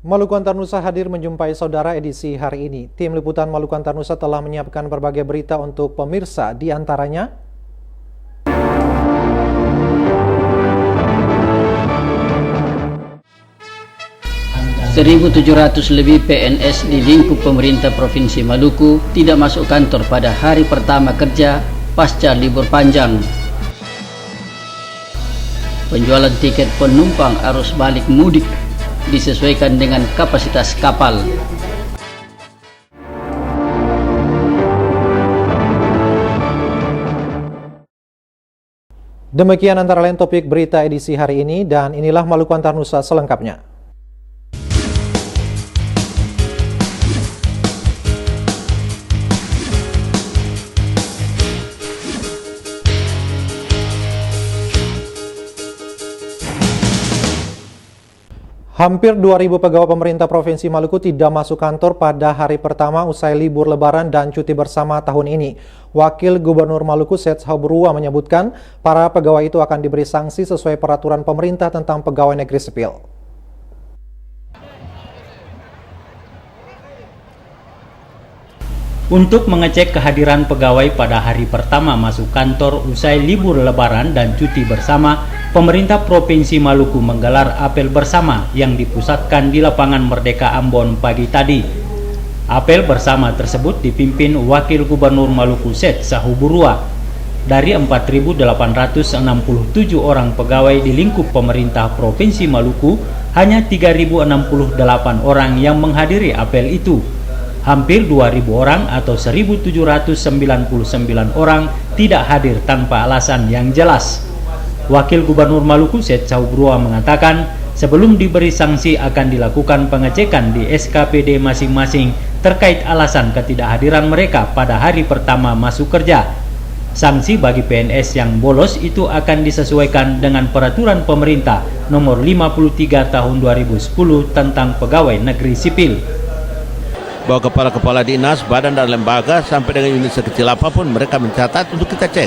Maluku Antar Nusa hadir menjumpai saudara edisi hari ini. Tim Liputan Maluku Antar Nusa telah menyiapkan berbagai berita untuk pemirsa, di antaranya 1.700 lebih PNS di lingkup pemerintah Provinsi Maluku tidak masuk kantor pada hari pertama kerja pasca libur panjang. Penjualan tiket penumpang arus balik mudik disesuaikan dengan kapasitas kapal. Demikian antara lain topik berita edisi hari ini, dan inilah Maluku Antar Nusa selengkapnya. Hampir 2.000 pegawai pemerintah Provinsi Maluku tidak masuk kantor pada hari pertama usai libur lebaran dan cuti bersama tahun ini. Wakil Gubernur Maluku Seth Hauburua menyebutkan para pegawai itu akan diberi sanksi sesuai peraturan pemerintah tentang pegawai negeri sipil. Untuk mengecek kehadiran pegawai pada hari pertama masuk kantor usai libur lebaran dan cuti bersama, pemerintah Provinsi Maluku menggelar apel bersama yang dipusatkan di lapangan Merdeka Ambon pagi tadi. Apel bersama tersebut dipimpin Wakil Gubernur Maluku Seth Hauburua. Dari 4.867 orang pegawai di lingkup pemerintah Provinsi Maluku, hanya 3.068 orang yang menghadiri apel itu. Hampir 2.000 orang atau 1.799 orang tidak hadir tanpa alasan yang jelas. Wakil Gubernur Maluku Seth Hauburua mengatakan sebelum diberi sanksi akan dilakukan pengecekan di SKPD masing-masing terkait alasan ketidakhadiran mereka pada hari pertama masuk kerja. Sanksi bagi PNS yang bolos itu akan disesuaikan dengan peraturan pemerintah nomor 53 tahun 2010 tentang pegawai negeri sipil. Bahwa kepala-kepala dinas, badan dan lembaga sampai dengan unit sekecil apapun mereka mencatat untuk kita cek.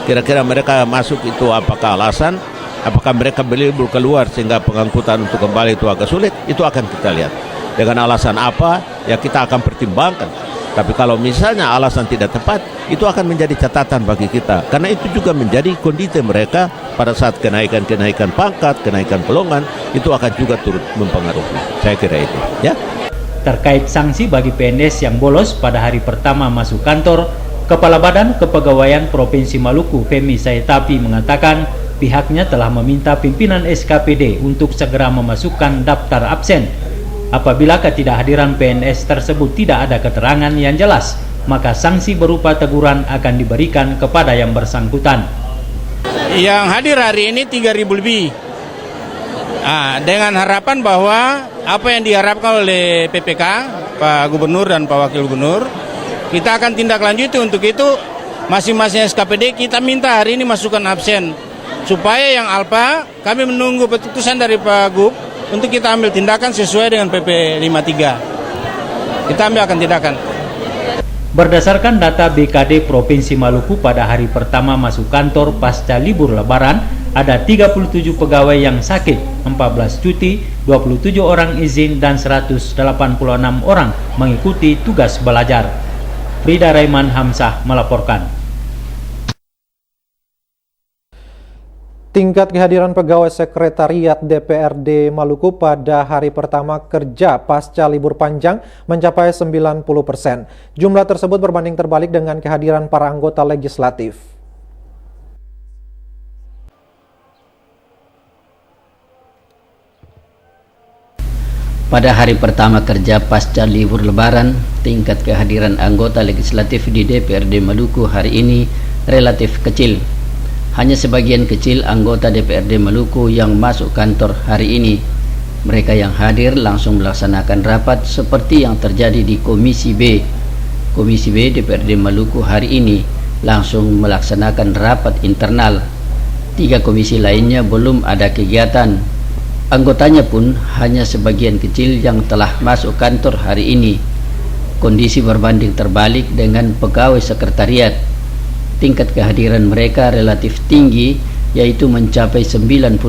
Kira-kira mereka masuk itu apakah alasan, apakah mereka berlibur keluar sehingga pengangkutan untuk kembali itu agak sulit, itu akan kita lihat. Dengan alasan apa, ya kita akan pertimbangkan. Tapi kalau misalnya alasan tidak tepat, itu akan menjadi catatan bagi kita. Karena itu juga menjadi kondisi mereka pada saat kenaikan pangkat, kenaikan pelongan, itu akan juga turut mempengaruhi. Saya kira itu, ya. Terkait sanksi bagi PNS yang bolos pada hari pertama masuk kantor, Kepala Badan Kepegawaian Provinsi Maluku Femi Saitapi mengatakan pihaknya telah meminta pimpinan SKPD untuk segera memasukkan daftar absen. Apabila ketidakhadiran PNS tersebut tidak ada keterangan yang jelas, maka sanksi berupa teguran akan diberikan kepada yang bersangkutan. Yang hadir hari ini 3.000 lebih. Dengan harapan bahwa apa yang diharapkan oleh PPK, Pak Gubernur dan Pak Wakil Gubernur, kita akan tindak lanjuti. Untuk itu masing-masing SKPD kita minta hari ini masukkan absen, supaya yang alpa kami menunggu keputusan dari Pak Gub untuk kita ambil tindakan sesuai dengan PP 53. Kita akan tindakan. Berdasarkan data BKD Provinsi Maluku pada hari pertama masuk kantor pasca libur lebaran, ada 37 pegawai yang sakit, 14 cuti, 27 orang izin, dan 186 orang mengikuti tugas belajar. Frida Raiman Hamzah melaporkan. Tingkat kehadiran pegawai sekretariat DPRD Maluku pada hari pertama kerja pasca libur panjang mencapai 90%. Jumlah tersebut berbanding terbalik dengan kehadiran para anggota legislatif. Pada hari pertama kerja pasca libur lebaran, tingkat kehadiran anggota legislatif di DPRD Maluku hari ini relatif kecil. Hanya sebagian kecil anggota DPRD Maluku yang masuk kantor hari ini. Mereka yang hadir langsung melaksanakan rapat seperti yang terjadi di Komisi B. Komisi B DPRD Maluku hari ini langsung melaksanakan rapat internal. 3 komisi lainnya belum ada kegiatan. Anggotanya pun hanya sebagian kecil yang telah masuk kantor hari ini. Kondisi berbanding terbalik dengan pegawai sekretariat. Tingkat kehadiran mereka relatif tinggi, yaitu mencapai 90%.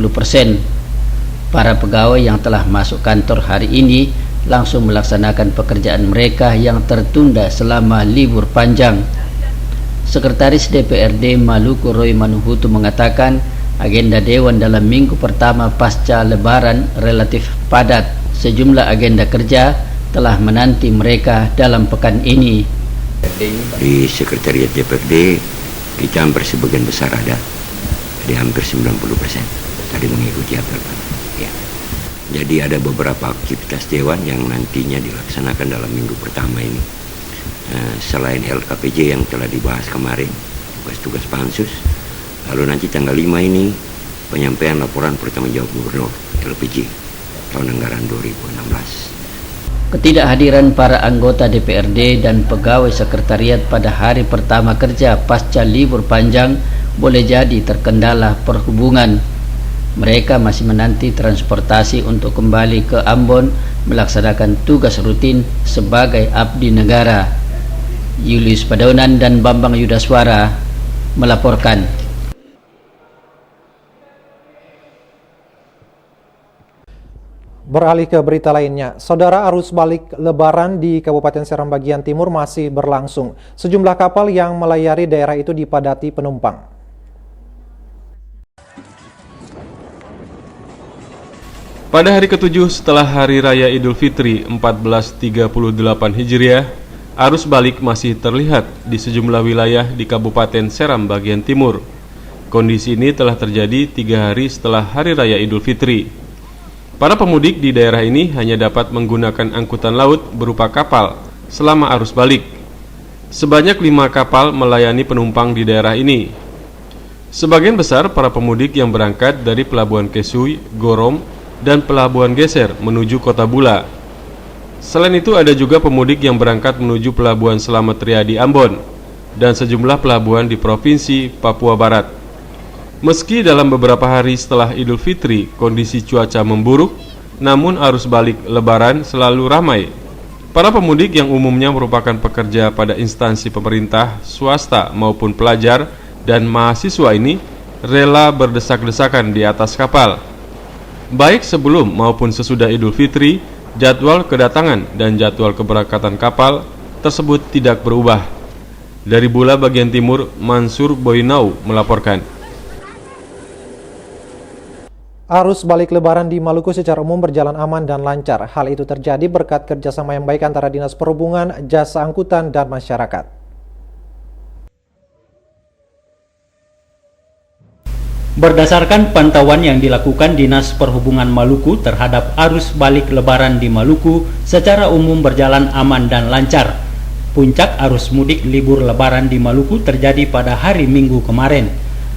Para pegawai yang telah masuk kantor hari ini langsung melaksanakan pekerjaan mereka yang tertunda selama libur panjang. Sekretaris DPRD Maluku Roy Manuhutu mengatakan agenda Dewan dalam minggu pertama pasca Lebaran relatif padat. Sejumlah agenda kerja telah menanti mereka dalam pekan ini. Di Sekretariat DPRD kita hampir sebagian besar ada, jadi hampir 90% tadi mengikuti apel. Ya. Jadi ada beberapa aktivitas Dewan yang nantinya dilaksanakan dalam minggu pertama ini. Selain LKPJ yang telah dibahas kemarin, tugas-tugas pansus, lalu nanti tanggal 5 ini penyampaian laporan pertanggungjawab Gubernur LPJ tahun anggaran 2016. Ketidakhadiran para anggota DPRD dan pegawai sekretariat pada hari pertama kerja pasca libur panjang boleh jadi terkendala perhubungan. Mereka masih menanti transportasi untuk kembali ke Ambon melaksanakan tugas rutin sebagai abdi negara. Julius Padaunan dan Bambang Yudaswara melaporkan. Beralih ke berita lainnya, saudara, arus balik Lebaran di Kabupaten Seram bagian timur masih berlangsung. Sejumlah kapal yang melayari daerah itu dipadati penumpang. Pada hari ke-7 setelah Hari Raya Idul Fitri 1438 Hijriah, arus balik masih terlihat di sejumlah wilayah di Kabupaten Seram bagian timur. Kondisi ini telah terjadi 3 hari setelah Hari Raya Idul Fitri. Para pemudik di daerah ini hanya dapat menggunakan angkutan laut berupa kapal selama arus balik. Sebanyak 5 kapal melayani penumpang di daerah ini. Sebagian besar para pemudik yang berangkat dari Pelabuhan Kesui, Gorom, dan Pelabuhan Geser menuju Kota Bula. Selain itu ada juga pemudik yang berangkat menuju Pelabuhan Selamat Riyadi Ambon dan sejumlah pelabuhan di Provinsi Papua Barat. Meski dalam beberapa hari setelah Idul Fitri kondisi cuaca memburuk, namun arus balik Lebaran selalu ramai. Para pemudik yang umumnya merupakan pekerja pada instansi pemerintah, swasta maupun pelajar dan mahasiswa ini rela berdesak-desakan di atas kapal. Baik sebelum maupun sesudah Idul Fitri, jadwal kedatangan dan jadwal keberangkatan kapal tersebut tidak berubah. Dari Bula bagian timur, Mansur Boinau melaporkan. Arus balik Lebaran di Maluku secara umum berjalan aman dan lancar. Hal itu terjadi berkat kerjasama yang baik antara Dinas Perhubungan, Jasa Angkutan, dan masyarakat. Berdasarkan pantauan yang dilakukan Dinas Perhubungan Maluku terhadap arus balik Lebaran di Maluku secara umum berjalan aman dan lancar. Puncak arus mudik libur Lebaran di Maluku terjadi pada hari Minggu kemarin.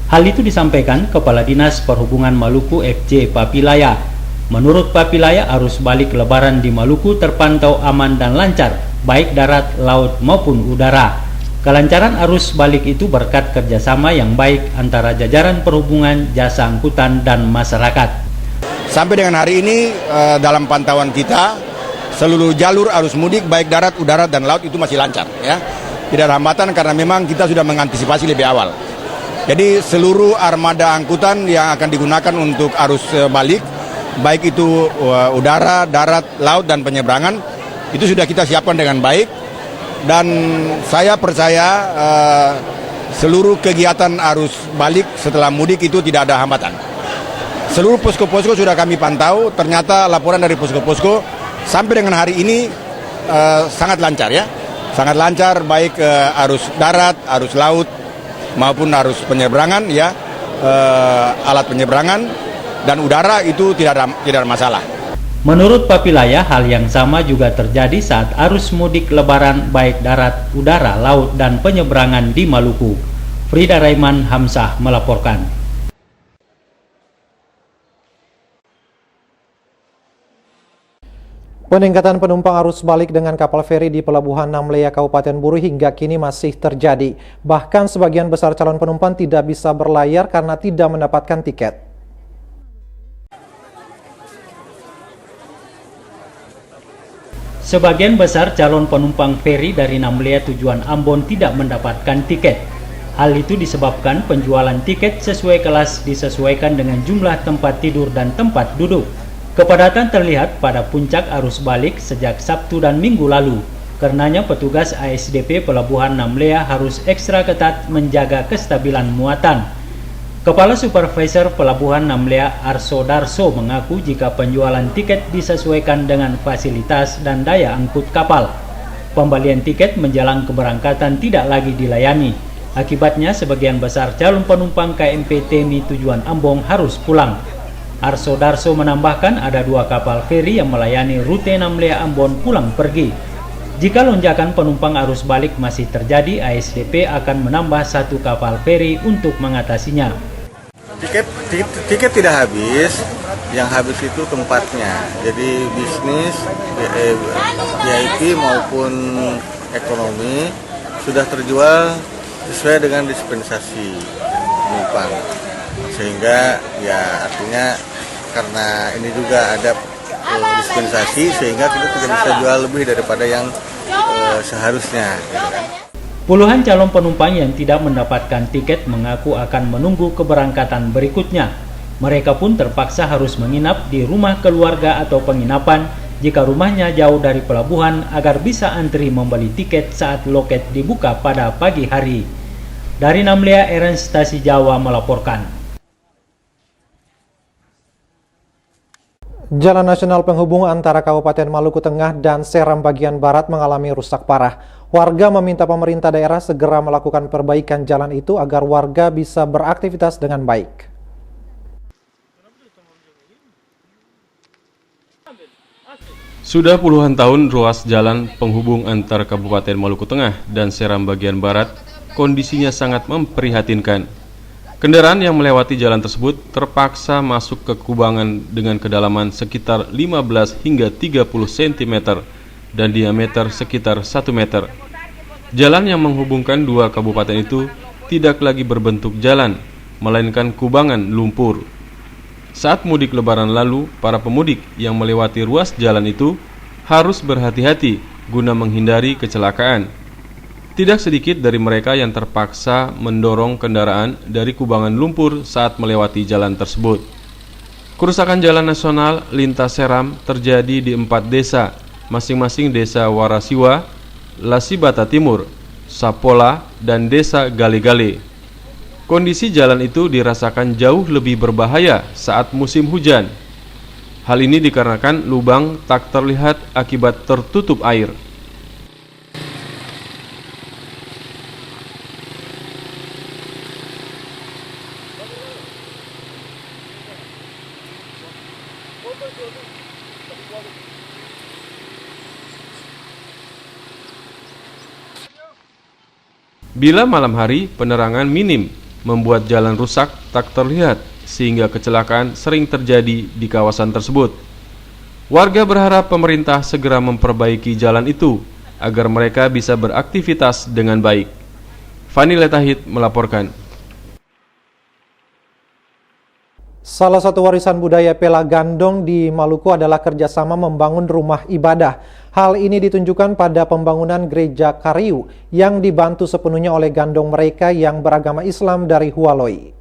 Hal itu disampaikan Kepala Dinas Perhubungan Maluku FJ Papilaya. Menurut Papilaya, arus balik Lebaran di Maluku terpantau aman dan lancar, baik darat, laut maupun udara. Kelancaran arus balik itu berkat kerjasama yang baik antara jajaran perhubungan, jasa angkutan, dan masyarakat. Sampai dengan hari ini dalam pantauan kita, seluruh jalur arus mudik baik darat, udara, dan laut itu masih lancar. Ya. Tidak ada hambatan karena memang kita sudah mengantisipasi lebih awal. Jadi seluruh armada angkutan yang akan digunakan untuk arus balik, baik itu udara, darat, laut, dan penyeberangan, itu sudah kita siapkan dengan baik. Dan saya percaya seluruh kegiatan arus balik setelah mudik itu tidak ada hambatan. Seluruh posko-posko sudah kami pantau, ternyata laporan dari posko-posko sampai dengan hari ini sangat lancar ya. Sangat lancar baik arus darat, arus laut maupun arus penyeberangan ya, alat penyeberangan dan udara itu tidak ada masalah. Menurut Papilaya, hal yang sama juga terjadi saat arus mudik Lebaran baik darat, udara, laut, dan penyeberangan di Maluku. Frida Raiman Hamzah melaporkan. Peningkatan penumpang arus balik dengan kapal feri di Pelabuhan Namlea Kabupaten Buru hingga kini masih terjadi. Bahkan sebagian besar calon penumpang tidak bisa berlayar karena tidak mendapatkan tiket. Sebagian besar calon penumpang feri dari Namlea tujuan Ambon tidak mendapatkan tiket. Hal itu disebabkan penjualan tiket sesuai kelas disesuaikan dengan jumlah tempat tidur dan tempat duduk. Kepadatan terlihat pada puncak arus balik sejak Sabtu dan Minggu lalu. Karenanya petugas ASDP Pelabuhan Namlea harus ekstra ketat menjaga kestabilan muatan. Kepala Supervisor Pelabuhan Namlea Arso Darso mengaku jika penjualan tiket disesuaikan dengan fasilitas dan daya angkut kapal, pembelian tiket menjelang keberangkatan tidak lagi dilayani. Akibatnya sebagian besar calon penumpang KMP Temi tujuan Ambong harus pulang. Arso Darso menambahkan ada 2 kapal feri yang melayani rute Namlea Ambon pulang pergi. Jika lonjakan penumpang arus balik masih terjadi, ASDP akan menambah 1 kapal feri untuk mengatasinya. Tiket tidak habis, yang habis itu tempatnya. Jadi bisnis, VIP maupun ekonomi sudah terjual sesuai dengan dispensasi penumpang. Sehingga ya artinya karena ini juga ada dispensasi sehingga kita tidak bisa jual lebih daripada yang seharusnya gitu kan. Puluhan calon penumpang yang tidak mendapatkan tiket mengaku akan menunggu keberangkatan berikutnya. Mereka pun terpaksa harus menginap di rumah keluarga atau penginapan jika rumahnya jauh dari pelabuhan agar bisa antri membeli tiket saat loket dibuka pada pagi hari. Dari Namlea, Eren Stasi Jawa melaporkan. Jalan nasional penghubung antara Kabupaten Maluku Tengah dan Seram bagian barat mengalami rusak parah. Warga meminta pemerintah daerah segera melakukan perbaikan jalan itu agar warga bisa beraktivitas dengan baik. Sudah puluhan tahun ruas jalan penghubung antara Kabupaten Maluku Tengah dan Seram bagian barat kondisinya sangat memprihatinkan. Kendaraan yang melewati jalan tersebut terpaksa masuk ke kubangan dengan kedalaman sekitar 15 hingga 30 cm dan diameter sekitar 1 meter. Jalan yang menghubungkan 2 kabupaten itu tidak lagi berbentuk jalan, melainkan kubangan lumpur. Saat mudik lebaran lalu, para pemudik yang melewati ruas jalan itu harus berhati-hati guna menghindari kecelakaan. Tidak sedikit dari mereka yang terpaksa mendorong kendaraan dari kubangan lumpur saat melewati jalan tersebut. Kerusakan jalan nasional lintas Seram terjadi di 4 desa, masing-masing desa Warasiwa, Lasibata Timur, Sapola, dan desa Gale-Gale. Kondisi jalan itu dirasakan jauh lebih berbahaya saat musim hujan. Hal ini dikarenakan lubang tak terlihat akibat tertutup air. Bila malam hari, penerangan minim membuat jalan rusak tak terlihat sehingga kecelakaan sering terjadi di kawasan tersebut. Warga berharap pemerintah segera memperbaiki jalan itu agar mereka bisa beraktivitas dengan baik. Fani Letahid melaporkan. Salah satu warisan budaya Pela Gandong di Maluku adalah kerjasama membangun rumah ibadah. Hal ini ditunjukkan pada pembangunan gereja Kariu yang dibantu sepenuhnya oleh gandong mereka yang beragama Islam dari Hualoi.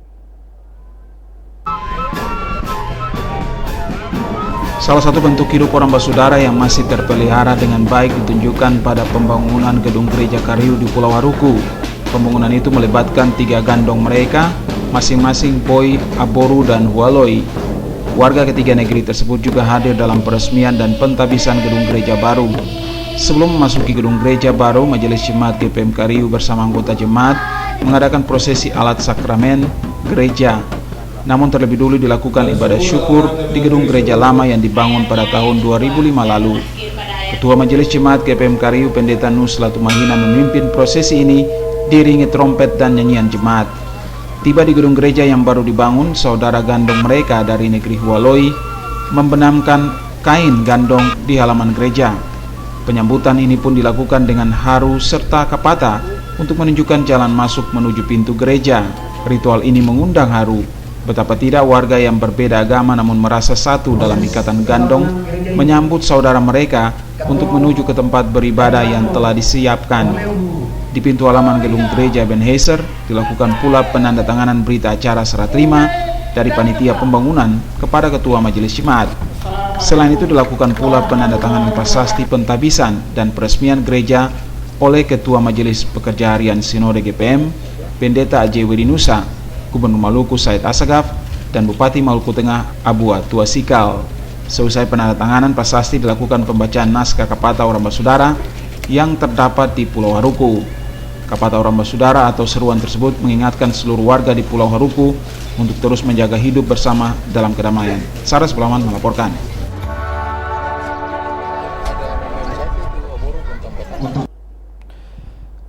Salah satu bentuk hidup orang basudara yang masih terpelihara dengan baik ditunjukkan pada pembangunan gedung gereja Kariu di Pulau Haruku. Pembangunan itu melibatkan 3 gandong mereka, masing-masing Poi, Aboru, dan Hualoi. Warga ketiga negeri tersebut juga hadir dalam peresmian dan pentabisan gedung gereja baru. Sebelum memasuki gedung gereja baru, Majelis Jemaat GPM Kariu bersama anggota jemaat mengadakan prosesi alat sakramen gereja. Namun terlebih dulu dilakukan ibadah syukur di gedung gereja lama yang dibangun pada tahun 2005 lalu. Ketua Majelis Jemaat GPM Kariu, Pendeta Nusla Tumahina, memimpin prosesi ini diiringi trompet dan nyanyian jemaat. Tiba di gedung gereja yang baru dibangun, saudara gandong mereka dari negeri Hualoi membenamkan kain gandong di halaman gereja. Penyambutan ini pun dilakukan dengan haru serta kapata untuk menunjukkan jalan masuk menuju pintu gereja. Ritual ini mengundang haru. Betapa tidak warga yang berbeda agama namun merasa satu dalam ikatan gandong menyambut saudara mereka untuk menuju ke tempat beribadah yang telah disiapkan. Di pintu halaman gedung gereja Ebenezer dilakukan pula penandatanganan berita acara serah terima dari panitia pembangunan kepada Ketua Majelis Jemaat. Selain itu dilakukan pula penandatanganan prasasti pentabisan dan peresmian gereja oleh Ketua Majelis Pekerja Harian Sinode GPM, Pendeta A.J. Widinusa, Gubernur Maluku Said Asagaf, dan Bupati Maluku Tengah Abu Atua Sikal. Seusai penandatanganan prasasti dilakukan pembacaan naskah Kapata Orang Basudara yang terdapat di Pulau Haruku. Kapata Orang Basudara atau seruan tersebut mengingatkan seluruh warga di Pulau Haruku untuk terus menjaga hidup bersama dalam kedamaian. Saras Bulaman melaporkan.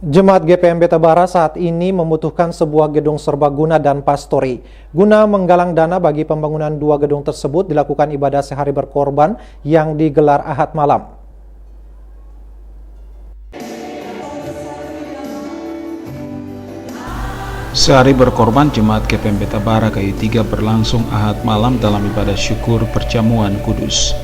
Jemaat GPM Beta Bara saat ini membutuhkan sebuah gedung serbaguna dan pastori. Guna menggalang dana bagi pembangunan dua gedung tersebut, dilakukan ibadah sehari berkorban yang digelar Ahad malam. Sehari berkorban Jemaat GPM Beta Bara Kayu 3 berlangsung Ahad malam dalam ibadah syukur perjamuan kudus.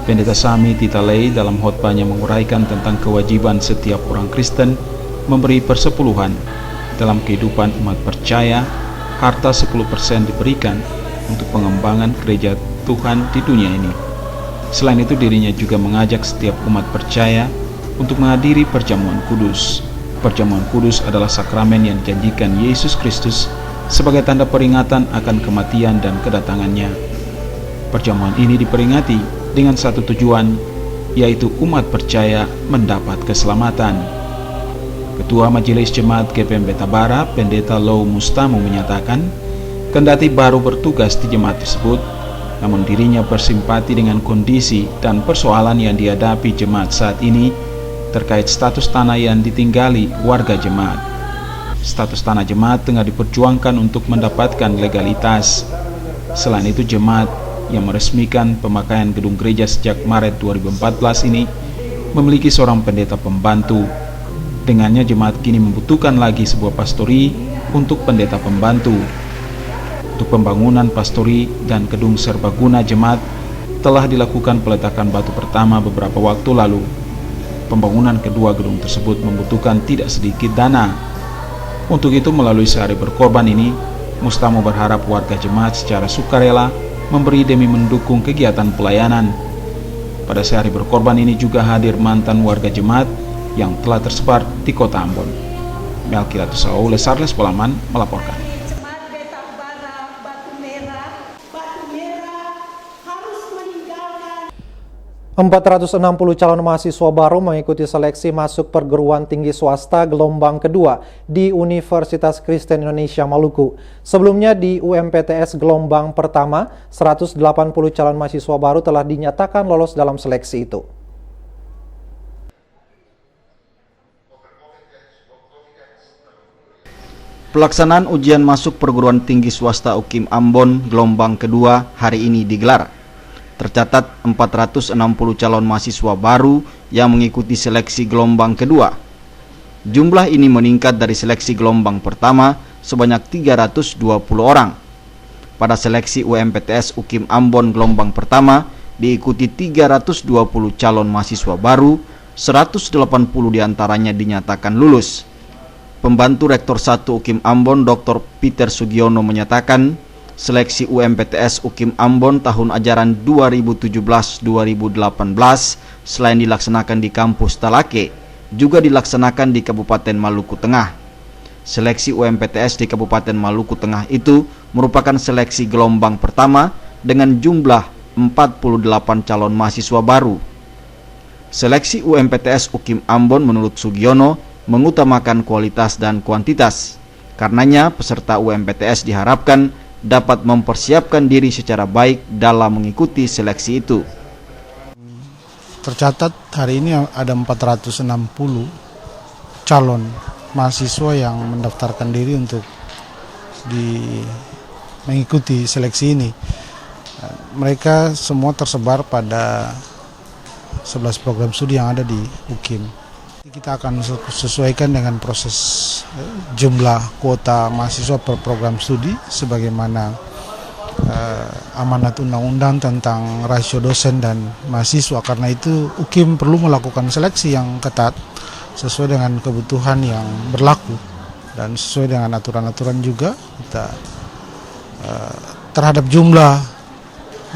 Pendeta Sami Titalei dalam khotbahnya menguraikan tentang kewajiban setiap orang Kristen memberi persepuluhan dalam kehidupan umat percaya. Harta 10% diberikan untuk pengembangan gereja Tuhan di dunia ini. Selain itu, dirinya juga mengajak setiap umat percaya untuk menghadiri perjamuan kudus. Perjamuan kudus adalah sakramen yang dijanjikan Yesus Kristus sebagai tanda peringatan akan kematian dan kedatangannya. Perjamuan ini diperingati dengan satu tujuan, yaitu umat percaya mendapat keselamatan. Ketua Majelis Jemaat GPM Beta Bara, Pendeta Lou Mustamu menyatakan, kendati baru bertugas di jemaat tersebut, namun dirinya bersimpati dengan kondisi dan persoalan yang dihadapi jemaat saat ini terkait status tanah yang ditinggali warga jemaat. Status tanah jemaat tengah diperjuangkan untuk mendapatkan legalitas. Selain itu, jemaat yang meresmikan pemakaian gedung gereja sejak Maret 2014 ini memiliki seorang pendeta pembantu. Dengannya, jemaat kini membutuhkan lagi sebuah pastori untuk pendeta pembantu. Untuk pembangunan pastori dan gedung serbaguna jemaat telah dilakukan peletakan batu pertama beberapa waktu lalu. Pembangunan kedua gedung tersebut membutuhkan tidak sedikit dana. Untuk itu, melalui sehari berkorban ini, Mustamu berharap warga jemaat secara sukarela memberi demi mendukung kegiatan pelayanan. Pada sehari berkorban ini juga hadir mantan warga jemaat yang telah tersebar di kota Ambon. Melkilatus Saule, Sarles Polaman melaporkan. 460 calon mahasiswa baru mengikuti seleksi masuk perguruan tinggi swasta gelombang kedua di Universitas Kristen Indonesia Maluku. Sebelumnya di UMPTS gelombang pertama, 180 calon mahasiswa baru telah dinyatakan lolos dalam seleksi itu. Pelaksanaan ujian masuk perguruan tinggi swasta UKIM Ambon gelombang kedua hari ini digelar. Tercatat 460 calon mahasiswa baru yang mengikuti seleksi gelombang kedua. Jumlah ini meningkat dari seleksi gelombang pertama sebanyak 320 orang. Pada seleksi UMPTS UKIM Ambon gelombang pertama diikuti 320 calon mahasiswa baru, 180 diantaranya dinyatakan lulus. Pembantu Rektor 1 UKIM Ambon Dr. Peter Sugiono menyatakan, seleksi UMPTS UKIM Ambon tahun ajaran 2017-2018 selain dilaksanakan di kampus Talake, juga dilaksanakan di Kabupaten Maluku Tengah. Seleksi UMPTS di Kabupaten Maluku Tengah itu merupakan seleksi gelombang pertama dengan jumlah 48 calon mahasiswa baru. Seleksi UMPTS UKIM Ambon menurut Sugiono mengutamakan kualitas dan kuantitas. Karenanya peserta UMPTS diharapkan dapat mempersiapkan diri secara baik dalam mengikuti seleksi itu. Tercatat hari ini ada 460 calon mahasiswa yang mendaftarkan diri untuk mengikuti seleksi ini. Mereka semua tersebar pada 11 program studi yang ada di UKIM. Kita akan sesuaikan dengan proses jumlah kuota mahasiswa per program studi sebagaimana amanat undang-undang tentang rasio dosen dan mahasiswa. Karena itu UKIM perlu melakukan seleksi yang ketat sesuai dengan kebutuhan yang berlaku dan sesuai dengan aturan-aturan juga kita terhadap jumlah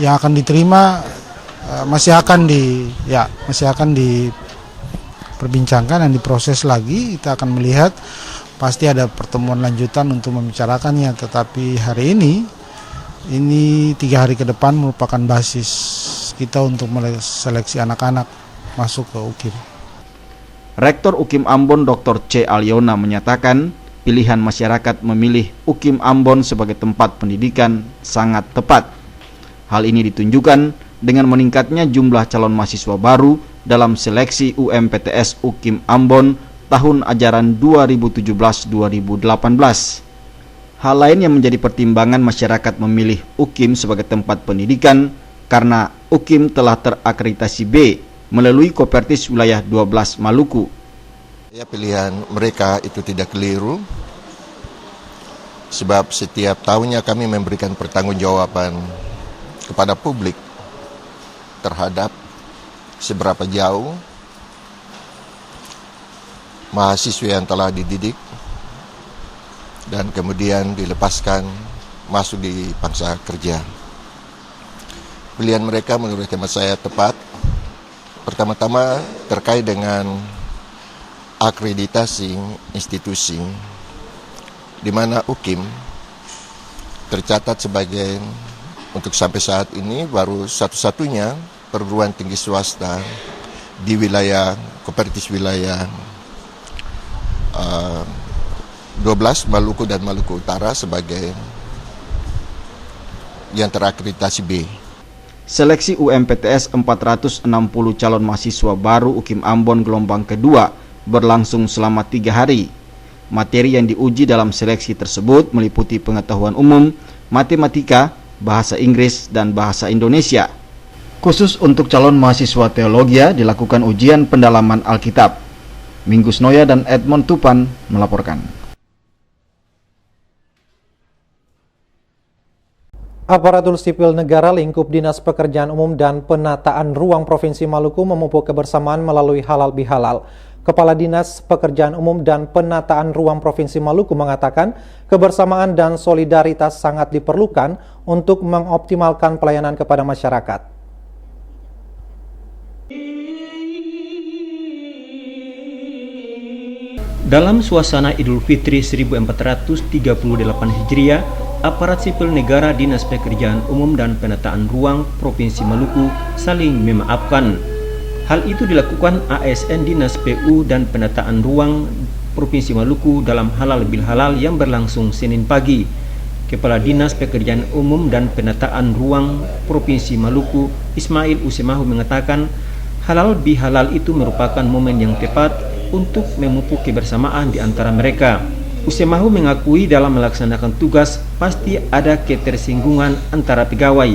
yang akan diterima masih akan diperbincangkan dan diproses lagi. Kita akan melihat, pasti ada pertemuan lanjutan untuk membicarakannya. Tetapi hari ini 3 hari ke depan merupakan basis kita untuk seleksi anak-anak masuk ke UKIM. Rektor UKIM Ambon Dr. C. Aliona menyatakan pilihan masyarakat memilih UKIM Ambon sebagai tempat pendidikan sangat tepat. Hal ini ditunjukkan dengan meningkatnya jumlah calon mahasiswa baru dalam seleksi UMPTS UKIM Ambon tahun ajaran 2017-2018. Hal lain yang menjadi pertimbangan masyarakat memilih UKIM sebagai tempat pendidikan karena UKIM telah terakreditasi B melalui Kopertis Wilayah 12 Maluku. Ya, pilihan mereka itu tidak keliru, sebab setiap tahunnya kami memberikan pertanggungjawaban kepada publik terhadap seberapa jauh mahasiswa yang telah dididik dan kemudian dilepaskan masuk di pangsa kerja. Pilihan mereka menurut hemat saya tepat. Pertama-tama terkait dengan akreditasi institusi, di mana UKIM tercatat sebagai, untuk sampai saat ini baru satu-satunya perguruan tinggi swasta di wilayah Kopertis wilayah 12 Maluku dan Maluku Utara sebagai yang terakreditasi B. Seleksi UMPTS 460 calon mahasiswa baru UKIM Ambon gelombang kedua berlangsung selama 3 hari. Materi yang diuji dalam seleksi tersebut meliputi pengetahuan umum, matematika, bahasa Inggris, dan bahasa Indonesia. Khusus untuk calon mahasiswa teologi dilakukan ujian pendalaman Alkitab. Minggus Noya dan Edmond Tupan melaporkan. Aparatur sipil negara lingkup Dinas Pekerjaan Umum dan Penataan Ruang Provinsi Maluku memupuk kebersamaan melalui halal bihalal. Kepala Dinas Pekerjaan Umum dan Penataan Ruang Provinsi Maluku mengatakan kebersamaan dan solidaritas sangat diperlukan untuk mengoptimalkan pelayanan kepada masyarakat. Dalam suasana Idul Fitri 1438 Hijriah, aparat sipil negara Dinas Pekerjaan Umum dan Penataan Ruang Provinsi Maluku saling memaafkan. Hal itu dilakukan ASN Dinas PU dan Penataan Ruang Provinsi Maluku dalam halal bil halal yang berlangsung Senin pagi. Kepala Dinas Pekerjaan Umum dan Penataan Ruang Provinsi Maluku, Ismail Usemahu mengatakan, halal bihalal itu merupakan momen yang tepat untuk memupuk kebersamaan di antara mereka. Usemahu mengakui dalam melaksanakan tugas pasti ada ketersinggungan antara pegawai.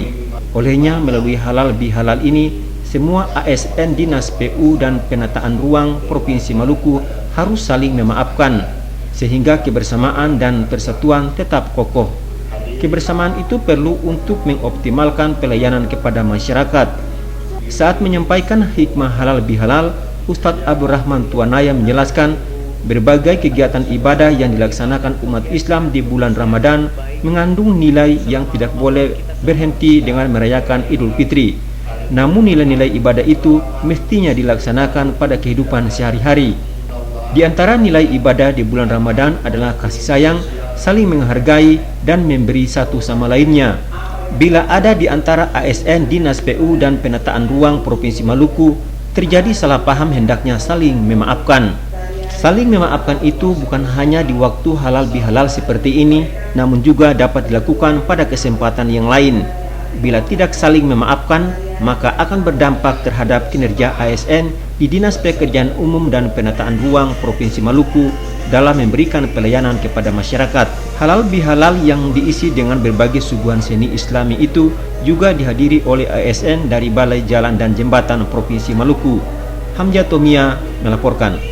Olehnya melalui halal bihalal ini, semua ASN Dinas PU dan Penataan Ruang Provinsi Maluku harus saling memaafkan, sehingga kebersamaan dan persatuan tetap kokoh. Kebersamaan itu perlu untuk mengoptimalkan pelayanan kepada masyarakat. Saat menyampaikan hikmah halal bihalal, Ustadz Abdurrahman Tuanaya menjelaskan berbagai kegiatan ibadah yang dilaksanakan umat Islam di bulan Ramadan mengandung nilai yang tidak boleh berhenti dengan merayakan Idul Fitri. Namun nilai-nilai ibadah itu mestinya dilaksanakan pada kehidupan sehari-hari. Di antara nilai ibadah di bulan Ramadan adalah kasih sayang, saling menghargai, dan memberi satu sama lainnya. Bila ada di antara ASN Dinas PU dan Penataan Ruang Provinsi Maluku terjadi salah paham, hendaknya saling memaafkan. Saling memaafkan itu bukan hanya di waktu halal bihalal seperti ini, namun juga dapat dilakukan pada kesempatan yang lain. Bila tidak saling memaafkan, maka akan berdampak terhadap kinerja ASN di Dinas Pekerjaan Umum dan Penataan Ruang Provinsi Maluku dalam memberikan pelayanan kepada masyarakat. Halal bihalal yang diisi dengan berbagai suguhan seni Islami itu juga dihadiri oleh ASN dari Balai Jalan dan Jembatan Provinsi Maluku. Hamzah Tomia melaporkan.